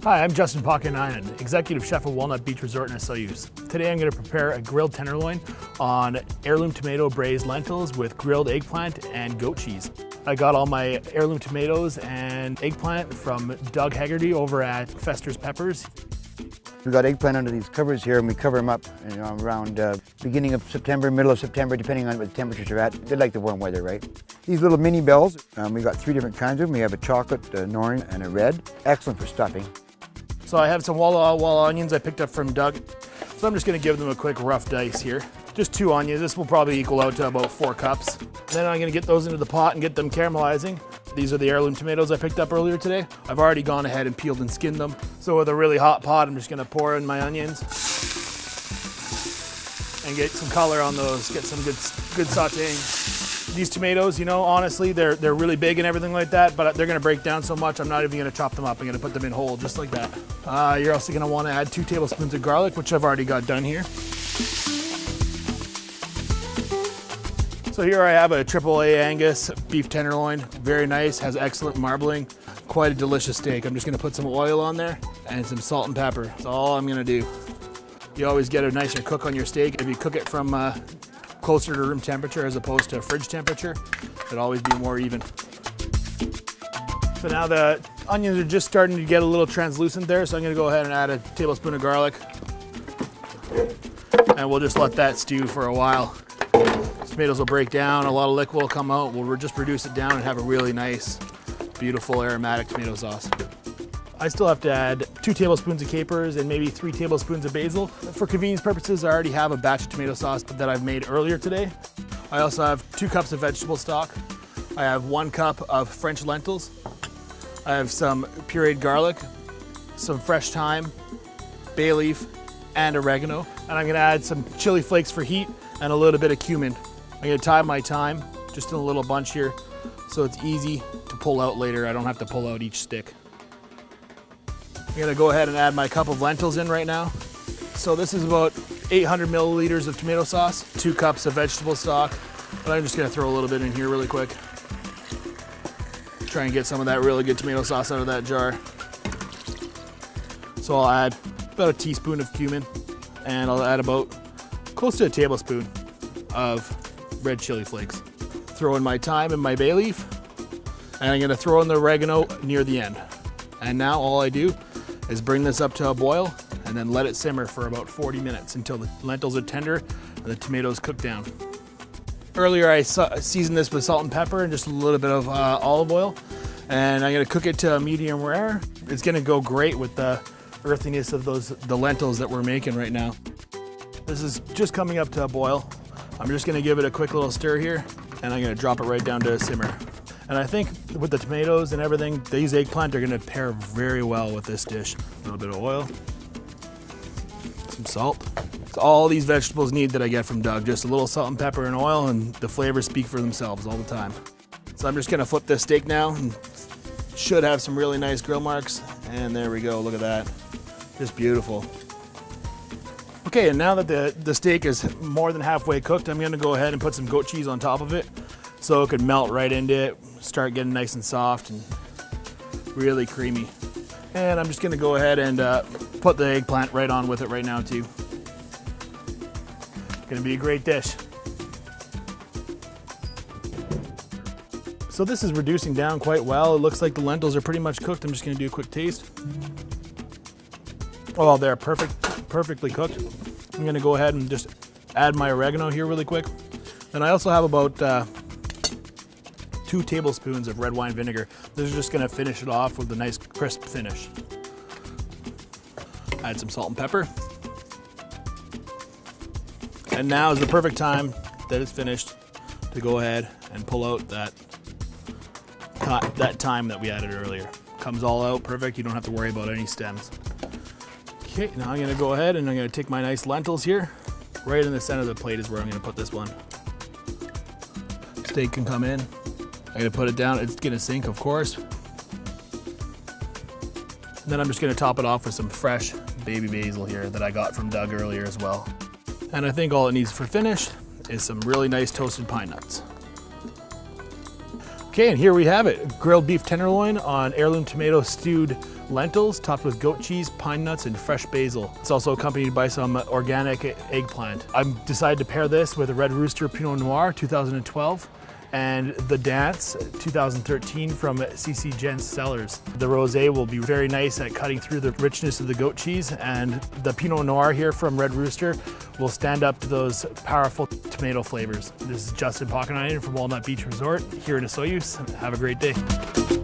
Hi, I'm Justin Pakanainen, Executive Chef of Walnut Beach Resort in Soyuz. Today I'm going to prepare a grilled tenderloin on heirloom tomato braised lentils with grilled eggplant and goat cheese. I got all my heirloom tomatoes and eggplant from Doug Haggerty over at Fester's Peppers. We got eggplant under these covers here, and we cover them up around beginning of September, middle of September, depending on what the temperatures are at. They like the warm weather, right? These little mini bells, we got 3 different kinds of them. We have a chocolate, an orange, and a red. Excellent for stuffing. So I have some walla onions I picked up from Doug. So I'm just going to give them a quick rough dice here. Just 2 onions. This will probably equal out to about 4 cups. Then I'm going to get those into the pot and get them caramelizing. These are the heirloom tomatoes I picked up earlier today. I've already gone ahead and peeled and skinned them. So with a really hot pot, I'm just going to pour in my onions and get some color on those, get some good sauteing. These tomatoes, you know, honestly, they're really big and everything like that, but they're going to break down so much, I'm not even going to chop them up. I'm going to put them in whole, just like that. You're also going to want to add 2 tablespoons of garlic, which I've already got done here. So here I have a AAA Angus beef tenderloin, very nice, has excellent marbling, quite a delicious steak. I'm just going to put some oil on there and some salt and pepper. That's all I'm going to do. You always get a nicer cook on your steak. If you cook it from closer to room temperature as opposed to fridge temperature, it'll always be more even. So now the onions are just starting to get a little translucent there, so I'm going to go ahead and add a tablespoon of garlic. And we'll just let that stew for a while. Tomatoes will break down, a lot of liquid will come out. We'll just reduce it down and have a really nice, beautiful aromatic tomato sauce. I still have to add 2 tablespoons of capers and maybe 3 tablespoons of basil. For convenience purposes, I already have a batch of tomato sauce that I've made earlier today. I also have 2 cups of vegetable stock. I have 1 cup of French lentils. I have some pureed garlic, some fresh thyme, bay leaf, and oregano. And I'm gonna add some chili flakes for heat and a little bit of cumin. I'm gonna tie my thyme just in a little bunch here so it's easy to pull out later. I don't have to pull out each stick. I'm gonna go ahead and add my cup of lentils in right now. So this is about 800 milliliters of tomato sauce, 2 cups of vegetable stock, but I'm just gonna throw a little bit in here really quick. Try and get some of that really good tomato sauce out of that jar. So I'll add about a teaspoon of cumin, and I'll add about close to a tablespoon of red chili flakes. Throw in my thyme and my bay leaf, and I'm gonna throw in the oregano near the end. And now all I do is bring this up to a boil and then let it simmer for about 40 minutes until the lentils are tender and the tomatoes cook down. Earlier I seasoned this with salt and pepper and just a little bit of olive oil, and I'm gonna cook it to a medium rare. It's gonna go great with the earthiness of the lentils that we're making right now. This is just coming up to a boil. I'm just gonna give it a quick little stir here, and I'm gonna drop it right down to a simmer. And I think with the tomatoes and everything, these eggplant are gonna pair very well with this dish. A little bit of oil, some salt. It's all these vegetables need that I get from Doug. Just a little salt and pepper and oil, and the flavors speak for themselves all the time. So I'm just gonna flip this steak now, and should have some really nice grill marks. And there we go, look at that. Just beautiful. Okay, and now that the steak is more than halfway cooked, I'm gonna go ahead and put some goat cheese on top of it so it could melt right into it, start getting nice and soft and really creamy. And I'm just gonna go ahead and put the eggplant right on with it right now too. Gonna be a great dish. So this is reducing down quite well. It looks like the lentils are pretty much cooked. I'm just gonna do a quick taste. Oh, they're perfectly cooked. I'm gonna go ahead and just add my oregano here really quick. And I also have about 2 tablespoons of red wine vinegar. This is just gonna finish it off with a nice crisp finish. Add some salt and pepper. And now is the perfect time that it's finished to go ahead and pull out that thyme that we added earlier. Comes all out perfect, you don't have to worry about any stems. Okay, now I'm gonna go ahead and I'm gonna take my nice lentils here. Right in the center of the plate is where I'm gonna put this one. Steak can come in. I'm gonna put it down, it's gonna sink, of course. And then I'm just gonna top it off with some fresh baby basil here that I got from Doug earlier as well. And I think all it needs for finish is some really nice toasted pine nuts. Okay, and here we have it. Grilled beef tenderloin on heirloom tomato stewed lentils, topped with goat cheese, pine nuts, and fresh basil. It's also accompanied by some organic eggplant. I've decided to pair this with a Red Rooster Pinot Noir 2012 and the Dance 2013 from CC Gents Cellars. The rosé will be very nice at cutting through the richness of the goat cheese, and the Pinot Noir here from Red Rooster will stand up to those powerful tomato flavors. This is Justin Pockenian from Walnut Beach Resort here in Osoyoos. Have a great day.